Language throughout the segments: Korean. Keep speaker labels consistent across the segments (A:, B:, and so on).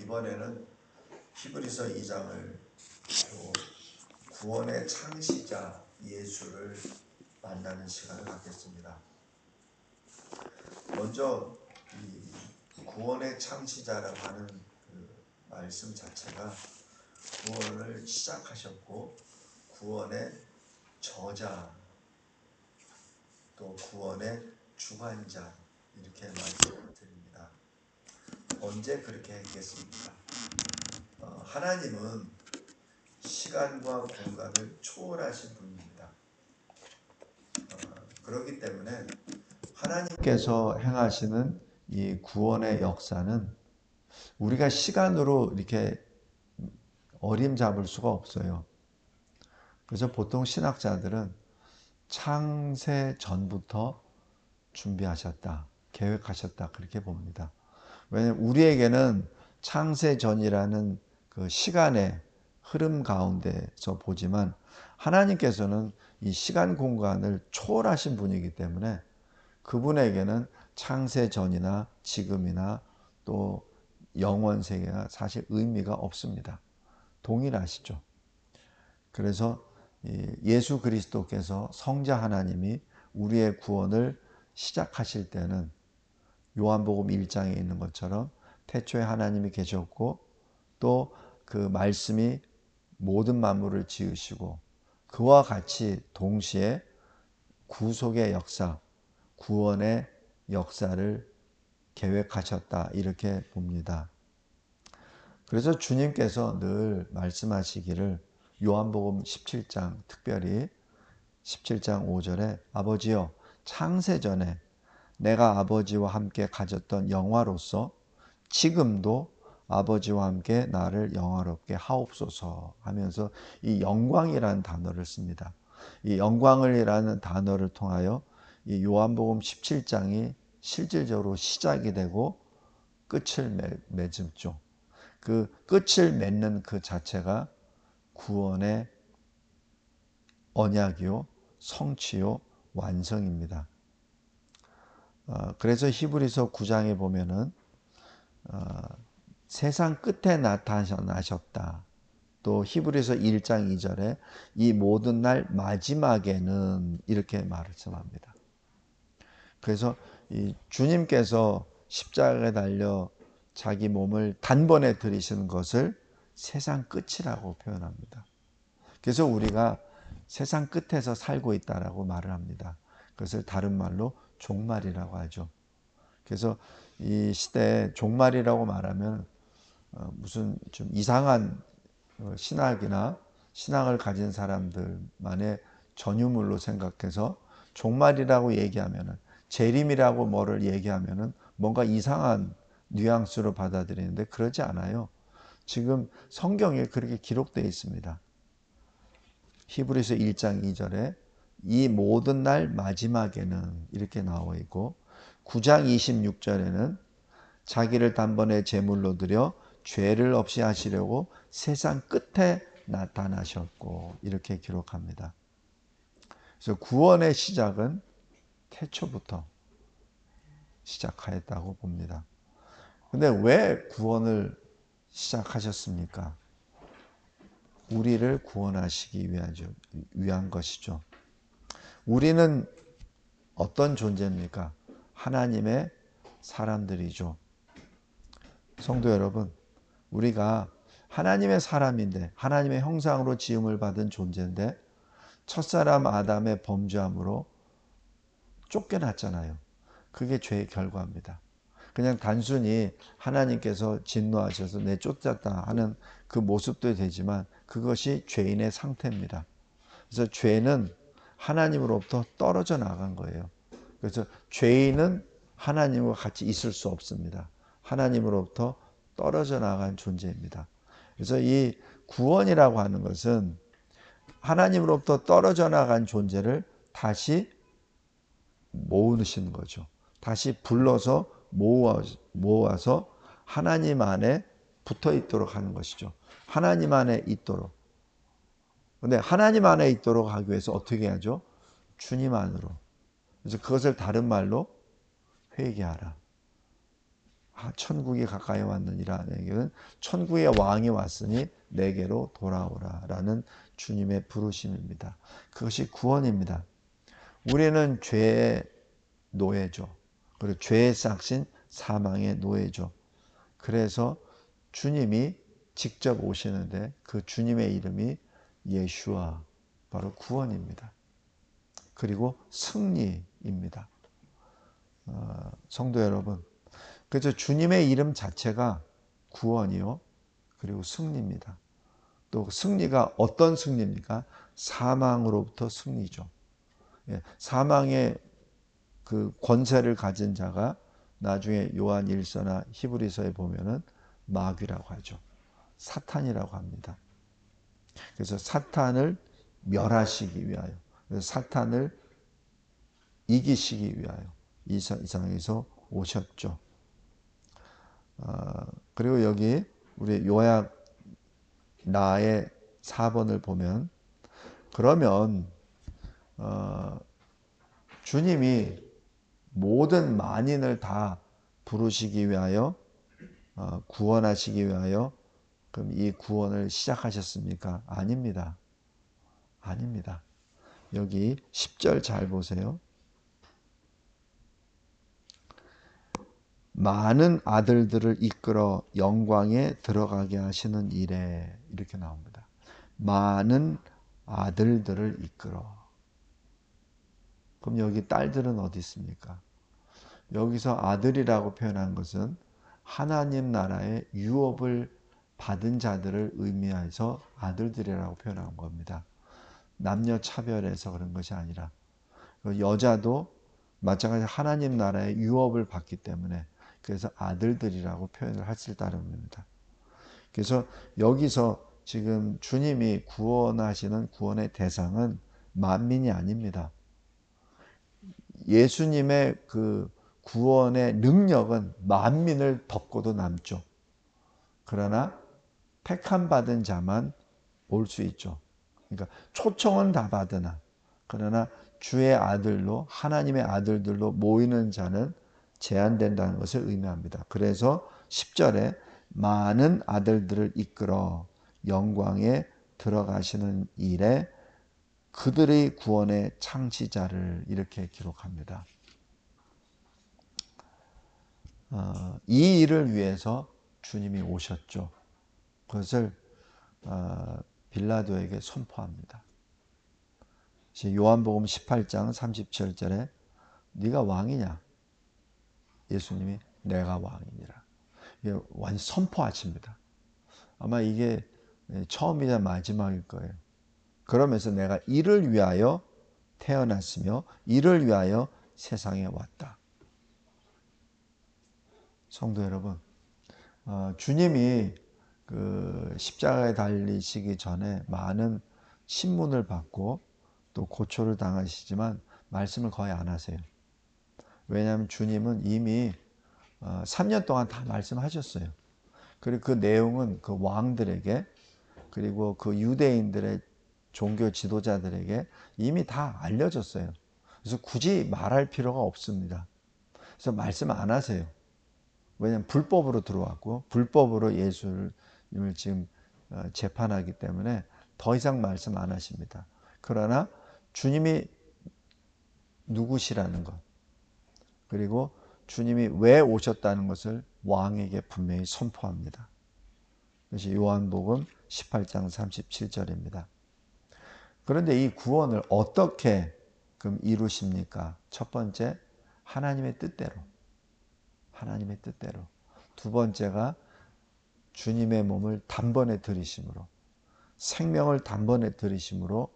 A: 이번에는 히브리서 2장을 구원의 창시자 예수를 만나는 시간을 갖겠습니다. 먼저 이 구원의 창시자라고 하는 그 말씀 자체가 구원을 시작하셨고 구원의 저자 또 구원의 주관자 이렇게 말씀을 드립니다. 언제 그렇게 했겠습니까? 하나님은 시간과 공간을 초월하신 분입니다. 그렇기 때문에 하나님께서 행하시는 이 구원의 역사는 우리가 시간으로 이렇게 어림잡을 수가 없어요. 그래서 보통 신학자들은 창세 전부터 준비하셨다, 계획하셨다 그렇게 봅니다. 왜냐하면 우리에게는 창세 전이라는 그 시간의 흐름 가운데서 보지만 하나님께서는 이 시간 공간을 초월하신 분이기 때문에 그분에게는 창세 전이나 지금이나 또 영원 세계가 사실 의미가 없습니다. 동일하시죠. 그래서 예수 그리스도께서 성자 하나님이 우리의 구원을 시작하실 때는 요한복음 1장에 있는 것처럼 태초에 하나님이 계셨고 또 그 말씀이 모든 만물을 지으시고 그와 같이 동시에 구속의 역사, 구원의 역사를 계획하셨다 이렇게 봅니다. 그래서 주님께서 늘 말씀하시기를 요한복음 17장 특별히 17장 5절에 아버지여 창세전에 내가 아버지와 함께 가졌던 영화로서 지금도 아버지와 함께 나를 영화롭게 하옵소서 하면서 이 영광이라는 단어를 씁니다. 이 영광을이라는 단어를 통하여 이 요한복음 17장이 실질적으로 시작이 되고 끝을 맺죠. 그 끝을 맺는 그 자체가 구원의 언약이요, 성취요, 완성입니다. 그래서 히브리서 9장에 보면은 세상 끝에 나타나셨다. 또 히브리서 1장 2절에 이 모든 날 마지막에는 이렇게 말씀합니다. 그래서 이 주님께서 십자가에 달려 자기 몸을 단번에 들이시는 것을 세상 끝이라고 표현합니다. 그래서 우리가 세상 끝에서 살고 있다라고 말을 합니다. 그것을 다른 말로 종말이라고 하죠. 그래서 이 시대에 종말이라고 말하면 무슨 좀 이상한 신학이나 신앙을 가진 사람들만의 전유물로 생각해서 종말이라고 얘기하면은 재림이라고 뭐를 얘기하면은 뭔가 이상한 뉘앙스로 받아들이는데 그러지 않아요. 지금 성경에 그렇게 기록되어 있습니다. 히브리서 1장 2절에 이 모든 날 마지막에는 이렇게 나와 있고 9장 26절에는 자기를 단번에 제물로 드려 죄를 없이 하시려고 세상 끝에 나타나셨고 이렇게 기록합니다. 그래서 구원의 시작은 태초부터 시작하였다고 봅니다. 근데 왜 구원을 시작하셨습니까? 우리를 구원하시기 위한 것이죠. 우리는 어떤 존재입니까? 하나님의 사람들이죠. 성도 여러분, 우리가 하나님의 사람인데 하나님의 형상으로 지음을 받은 존재인데 첫사람 아담의 범죄함으로 쫓겨났잖아요. 그게 죄의 결과입니다. 그냥 단순히 하나님께서 진노하셔서 내쫓았다 하는 그 모습도 되지만 그것이 죄인의 상태입니다. 그래서 죄는 하나님으로부터 떨어져 나간 거예요. 그래서 죄인은 하나님과 같이 있을 수 없습니다. 하나님으로부터 떨어져 나간 존재입니다. 그래서 이 구원이라고 하는 것은 하나님으로부터 떨어져 나간 존재를 다시 모으시는 거죠. 다시 불러서 모아서 하나님 안에 붙어 있도록 하는 것이죠. 하나님 안에 있도록. 근데 하나님 안에 있도록 하기 위해서 어떻게 하죠? 주님 안으로. 그래서 그것을 다른 말로 회개하라. 천국이 가까이 왔느니라. 내게는 천국의 왕이 왔으니 내게로 돌아오라 라는 주님의 부르심입니다. 그것이 구원입니다. 우리는 죄의 노예죠. 그리고 죄의 싹신 사망의 노예죠. 그래서 주님이 직접 오시는데 그 주님의 이름이 예수와, 바로 구원입니다. 그리고 승리입니다. 성도 여러분, 그래서 주님의 이름 자체가 구원이요, 그리고 승리입니다. 또 승리가 어떤 승리입니까? 사망으로부터 승리죠. 사망의 그 권세를 가진 자가 나중에 요한 1서나 히브리서에 보면은 마귀라고 하죠. 사탄이라고 합니다. 그래서 사탄을 멸하시기 위하여, 그래서 사탄을 이기시기 위하여 이 세상에서 오셨죠. 그리고 여기 우리 요약 나의 4번을 보면, 그러면 주님이 모든 만인을 다 부르시기 위하여, 구원하시기 위하여 그럼 이 구원을 시작하셨습니까? 아닙니다. 아닙니다. 여기 10절 잘 보세요. 많은 아들들을 이끌어 영광에 들어가게 하시는 일에, 이렇게 나옵니다. 많은 아들들을 이끌어. 그럼 여기 딸들은 어디 있습니까? 여기서 아들이라고 표현한 것은 하나님 나라의 유업을 받은 자들을 의미해서 아들들이라고 표현한 겁니다. 남녀 차별해서 그런 것이 아니라 여자도 마찬가지로 하나님 나라의 유업을 받기 때문에 그래서 아들들이라고 표현을 했을 따름입니다. 그래서 여기서 지금 주님이 구원하시는 구원의 대상은 만민이 아닙니다. 예수님의 그 구원의 능력은 만민을 덮고도 남죠. 그러나 택함 받은 자만 올 수 있죠. 그러니까 초청은 다 받으나, 그러나 주의 아들로, 하나님의 아들들로 모이는 자는 제한된다는 것을 의미합니다. 그래서 10절에 많은 아들들을 이끌어 영광에 들어가시는 일에 그들의 구원의 창시자를, 이렇게 기록합니다. 이 일을 위해서 주님이 오셨죠. 그것을 빌라도에게 선포합니다. 요한복음 18장 37절에 네가 왕이냐? 예수님이 내가 왕이니라. 이게 완전 선포하십니다. 아마 이게 처음이자 마지막일 거예요. 그러면서 내가 이를 위하여 태어났으며 이를 위하여 세상에 왔다. 성도 여러분, 주님이 그 십자가에 달리시기 전에 많은 신문을 받고 또 고초를 당하시지만 말씀을 거의 안 하세요. 왜냐하면 주님은 이미 3년 동안 다 말씀하셨어요. 그리고 그 내용은 그 왕들에게, 그리고 그 유대인들의 종교 지도자들에게 이미 다 알려졌어요. 그래서 굳이 말할 필요가 없습니다. 그래서 말씀 안 하세요. 왜냐하면 불법으로 들어왔고 불법으로 예수님을 지금 재판하기 때문에 더 이상 말씀 안 하십니다. 그러나 주님이 누구시라는 것, 그리고 주님이 왜 오셨다는 것을 왕에게 분명히 선포합니다. 그것이 요한복음 18장 37절입니다. 그런데 이 구원을 어떻게 그럼 이루십니까? 첫 번째, 하나님의 뜻대로. 하나님의 뜻대로. 두 번째가 주님의 몸을 단번에 들이심으로, 생명을 단번에 들이심으로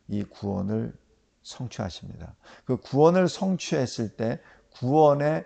A: 이 구원을 성취하십니다. 그 구원을 성취했을 때 구원의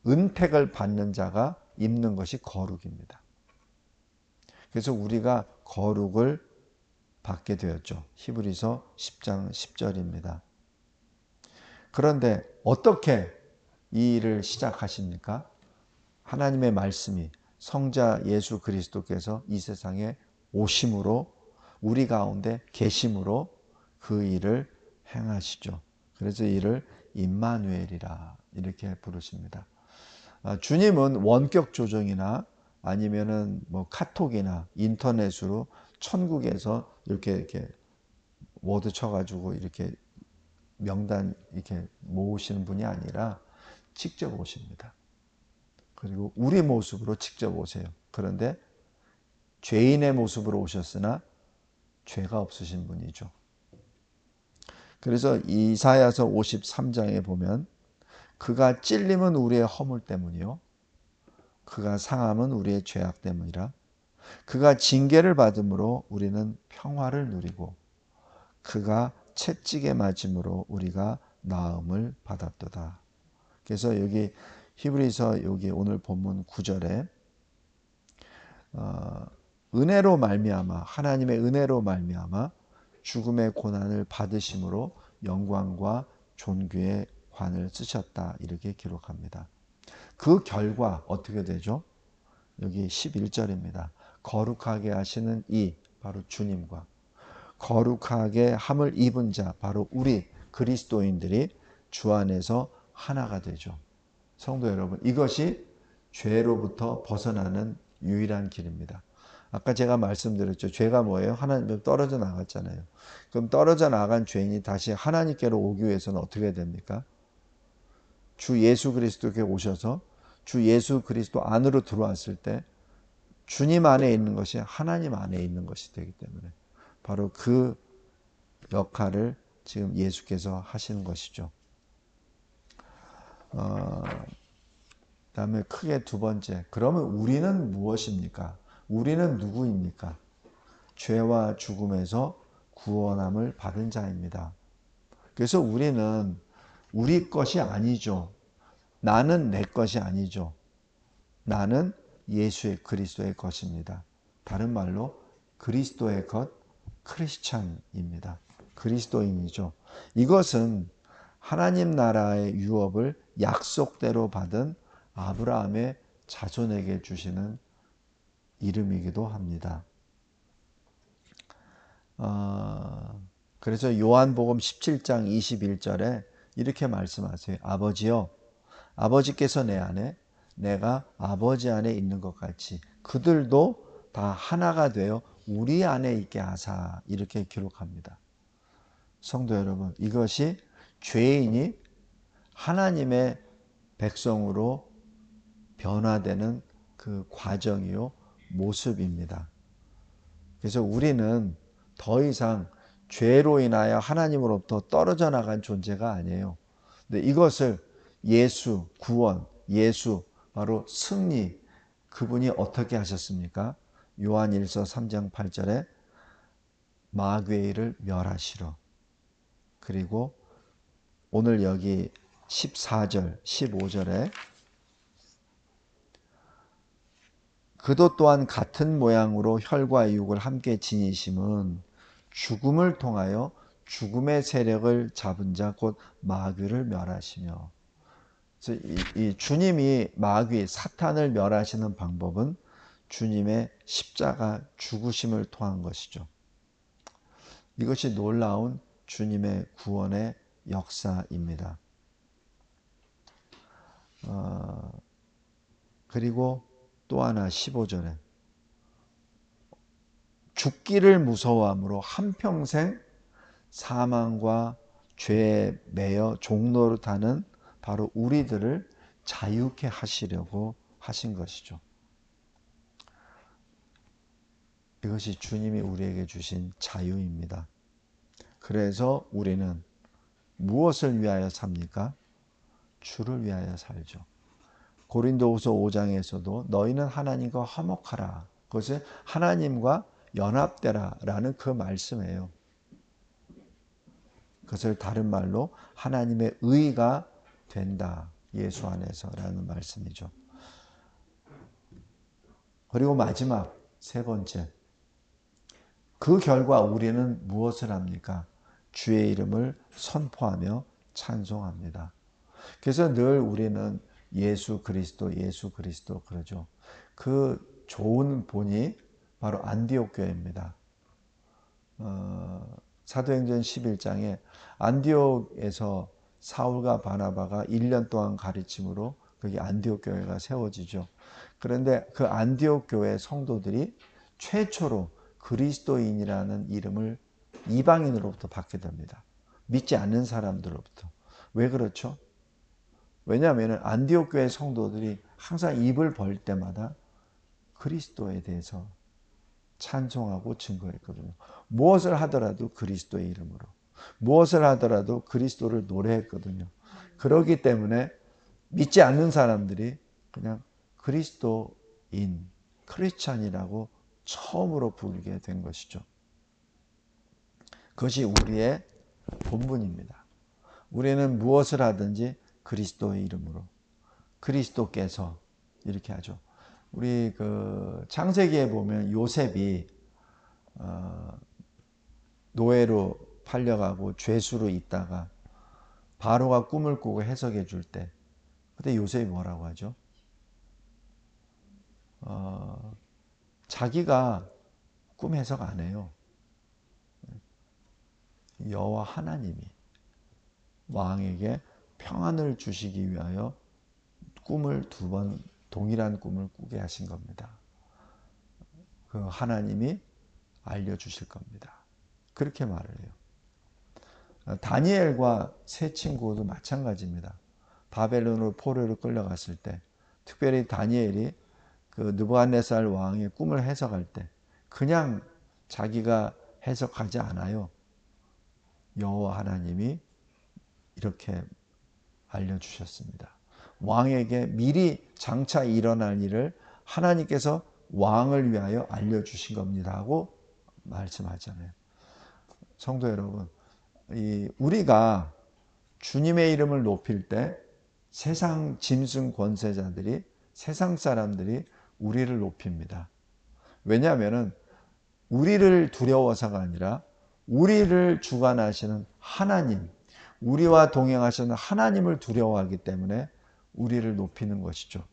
A: 은택을 받는 자가 입는 것이 거룩입니다. 그래서 우리가 거룩을 받게 되었죠. 히브리서 10장 10절입니다. 그런데 어떻게 이 일을 시작하십니까? 하나님의 말씀이, 성자 예수 그리스도께서 이 세상에 오심으로, 우리 가운데 계심으로 그 일을 행하시죠. 그래서 이를 임마누엘이라 이렇게 부르십니다. 주님은 원격 조정이나 아니면은 뭐 카톡이나 인터넷으로 천국에서 이렇게 워드 쳐가지고 이렇게 명단 이렇게 모으시는 분이 아니라 직접 오십니다. 그리고 우리 모습으로 직접 오세요. 그런데 죄인의 모습으로 오셨으나 죄가 없으신 분이죠. 그래서 이사야서 53장에 보면 그가 찔림은 우리의 허물 때문이요 그가 상함은 우리의 죄악 때문이라 그가 징계를 받음으로 우리는 평화를 누리고 그가 채찍에 맞음으로 우리가 나음을 받았도다. 그래서 여기 히브리서 여기 오늘 본문 9절에 은혜로 말미암아 하나님의 은혜로 말미암아 죽음의 고난을 받으심으로 영광과 존귀의 관을 쓰셨다 이렇게 기록합니다. 그 결과 어떻게 되죠? 여기 11절입니다. 거룩하게 하시는 이 바로 주님과 거룩하게 함을 입은 자 바로 우리 그리스도인들이 주 안에서 하나가 되죠. 성도 여러분, 이것이 죄로부터 벗어나는 유일한 길입니다. 아까 제가 말씀드렸죠. 죄가 뭐예요? 하나님께 떨어져 나갔잖아요. 그럼 떨어져 나간 죄인이 다시 하나님께로 오기 위해서는 어떻게 됩니까? 주 예수 그리스도께 오셔서 주 예수 그리스도 안으로 들어왔을 때 주님 안에 있는 것이 하나님 안에 있는 것이 되기 때문에 바로 그 역할을 지금 예수께서 하시는 것이죠. 그다음에 크게 두 번째, 그러면 우리는 무엇입니까? 우리는 누구입니까? 죄와 죽음에서 구원함을 받은 자입니다. 그래서 우리는 우리 것이 아니죠. 나는 내 것이 아니죠. 나는 예수의 그리스도의 것입니다. 다른 말로 그리스도의 것, 크리스찬입니다. 그리스도인이죠. 이것은 하나님 나라의 유업을 약속대로 받은 아브라함의 자손에게 주시는 이름이기도 합니다. 그래서 요한복음 17장 21절에 이렇게 말씀하세요. 아버지여, 아버지께서 내 안에 내가 아버지 안에 있는 것 같이 그들도 다 하나가 되어 우리 안에 있게 하사 이렇게 기록합니다. 성도 여러분, 이것이 죄인이 하나님의 백성으로 변화되는 그 과정이요 모습입니다. 그래서 우리는 더 이상 죄로 인하여 하나님으로부터 떨어져 나간 존재가 아니에요. 근데 이것을 예수, 구원, 예수, 바로 승리, 그분이 어떻게 하셨습니까? 요한일서 3장 8절에 마귀를 멸하시러. 그리고 오늘 여기 14절, 15절에 그도 또한 같은 모양으로 혈과 육을 함께 지니심은 죽음을 통하여 죽음의 세력을 잡은 자 곧 마귀를 멸하시며. 그래서 이 주님이 마귀 사탄을 멸하시는 방법은 주님의 십자가 죽으심을 통한 것이죠. 이것이 놀라운 주님의 구원의 역사입니다. 그리고 또 하나 15절에 죽기를 무서워함으로 한평생 사망과 죄에 매여 종노릇하는 바로 우리들을 자유케 하시려고 하신 것이죠. 이것이 주님이 우리에게 주신 자유입니다. 그래서 우리는 무엇을 위하여 삽니까? 주를 위하여 살죠. 고린도후서 5장에서도 너희는 하나님과 화목하라. 그것을 하나님과 연합되라 라는 그 말씀이에요. 그것을 다른 말로 하나님의 의가 된다. 예수 안에서 라는 말씀이죠. 그리고 마지막 세 번째. 그 결과 우리는 무엇을 합니까? 주의 이름을 선포하며 찬송합니다. 그래서 늘 우리는 예수 그리스도 그러죠. 그 좋은 본이 바로 안디옥 교회입니다. 사도행전 11장에 안디옥에서 사울과 바나바가 1년 동안 가르침으로 거기 안디옥 교회가 세워지죠. 그런데 그 안디옥 교회 성도들이 최초로 그리스도인이라는 이름을 이방인으로부터 받게 됩니다. 믿지 않는 사람들로부터. 왜 그렇죠? 왜냐하면 안디옥 교회 성도들이 항상 입을 벌 때마다 그리스도에 대해서 찬송하고 증거했거든요. 무엇을 하더라도 그리스도의 이름으로, 무엇을 하더라도 그리스도를 노래했거든요. 그렇기 때문에 믿지 않는 사람들이 그냥 그리스도인, 크리스찬이라고 처음으로 부르게 된 것이죠. 그것이 우리의 본분입니다. 우리는 무엇을 하든지 그리스도의 이름으로, 그리스도께서 이렇게 하죠. 우리 그 창세기에 보면 요셉이 노예로 팔려가고 죄수로 있다가 바로가 꿈을 꾸고 해석해 줄 때, 그때 요셉이 뭐라고 하죠? 자기가 꿈 해석 안 해요. 여호와 하나님이 왕에게 평안을 주시기 위하여 꿈을 두 번 동일한 꿈을 꾸게 하신 겁니다. 그 하나님이 알려주실 겁니다. 그렇게 말을 해요. 다니엘과 세 친구도 마찬가지입니다. 바벨론으로 포로로 끌려갔을 때, 특별히 다니엘이 그 느부갓네살 왕의 꿈을 해석할 때 그냥 자기가 해석하지 않아요. 여호와 하나님이 이렇게 알려주셨습니다. 왕에게 미리 장차 일어날 일을 하나님께서 왕을 위하여 알려주신 겁니다 하고 말씀하잖아요. 성도 여러분, 우리가 주님의 이름을 높일 때 세상 짐승 권세자들이, 세상 사람들이 우리를 높입니다. 왜냐하면 우리를 두려워서가 아니라 우리를 주관하시는 하나님, 우리와 동행하시는 하나님을 두려워하기 때문에 우리를 높이는 것이죠.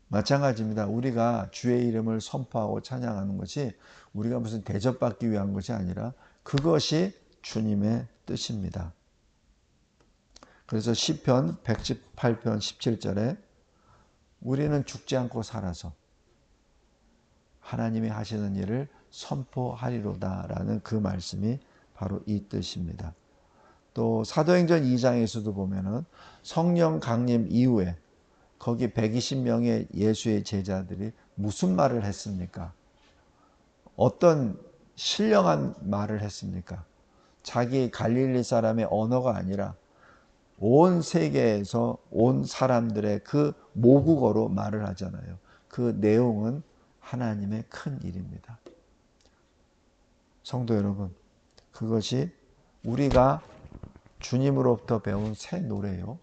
A: 마찬가지입니다. 우리가 주의 이름을 선포하고 찬양하는 것이 우리가 무슨 대접받기 위한 것이 아니라 그것이 주님의 뜻입니다. 그래서 시편 118편 17절에 우리는 죽지 않고 살아서 하나님이 하시는 일을 선포하리로다라는 그 말씀이 바로 이 뜻입니다. 또 사도행전 2장에서도 보면은 성령 강림 이후에 거기 120명의 예수의 제자들이 무슨 말을 했습니까? 어떤 신령한 말을 했습니까? 자기 갈릴리 사람의 언어가 아니라 온 세계에서 온 사람들의 그 모국어로 말을 하잖아요. 그 내용은 하나님의 큰 일입니다. 성도 여러분, 그것이 우리가 주님으로부터 배운 새 노래요.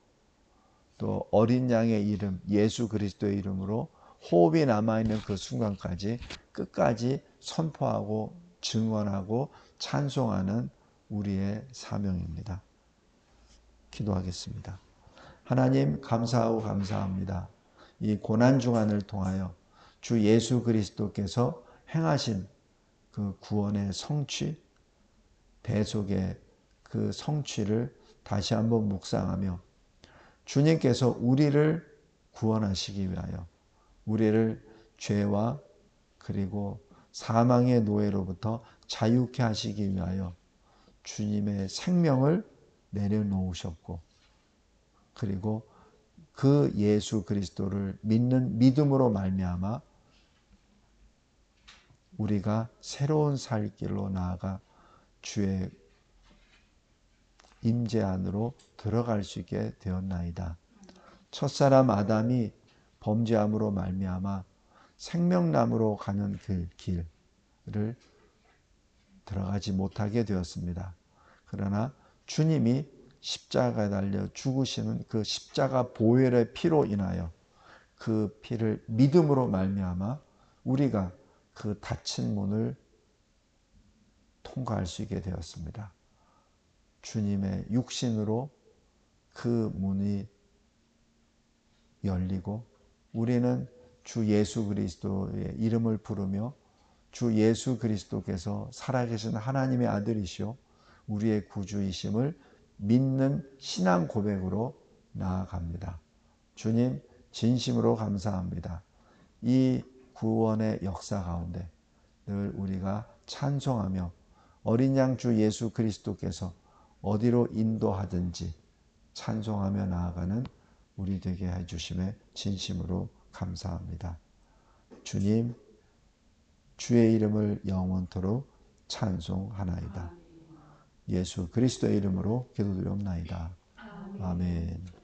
A: 또 어린 양의 이름, 예수 그리스도의 이름으로 호흡이 남아있는 그 순간까지 끝까지 선포하고 증언하고 찬송하는 우리의 사명입니다. 기도하겠습니다. 하나님 감사하고 감사합니다. 이 고난주간을 통하여 주 예수 그리스도께서 행하신 그 구원의 성취, 대속의 그 성취를 다시 한번 묵상하며 주님께서 우리를 구원하시기 위하여 우리를 죄와 그리고 사망의 노예로부터 자유케 하시기 위하여 주님의 생명을 내려놓으셨고 그리고 그 예수 그리스도를 믿는 믿음으로 말미암아 우리가 새로운 살 길로 나아가 주의 임재 안으로 들어갈 수 있게 되었나이다. 첫사람 아담이 범죄함으로 말미암아 생명나무로 가는 그 길을 들어가지 못하게 되었습니다. 그러나 주님이 십자가에 달려 죽으시는 그 십자가 보혈의 피로 인하여 그 피를 믿음으로 말미암아 우리가 그 닫힌 문을 통과할 수 있게 되었습니다. 주님의 육신으로 그 문이 열리고 우리는 주 예수 그리스도의 이름을 부르며 주 예수 그리스도께서 살아계신 하나님의 아들이시오 우리의 구주이심을 믿는 신앙 고백으로 나아갑니다. 주님 진심으로 감사합니다. 이 구원의 역사 가운데 늘 우리가 찬송하며 어린 양 주 예수 그리스도께서 어디로 인도하든지 찬송하며 나아가는 우리 되게 해주심에 진심으로 감사합니다. 주님, 주의 이름을 영원토록 찬송하나이다. 예수 그리스도의 이름으로 기도드리옵나이다. 아멘.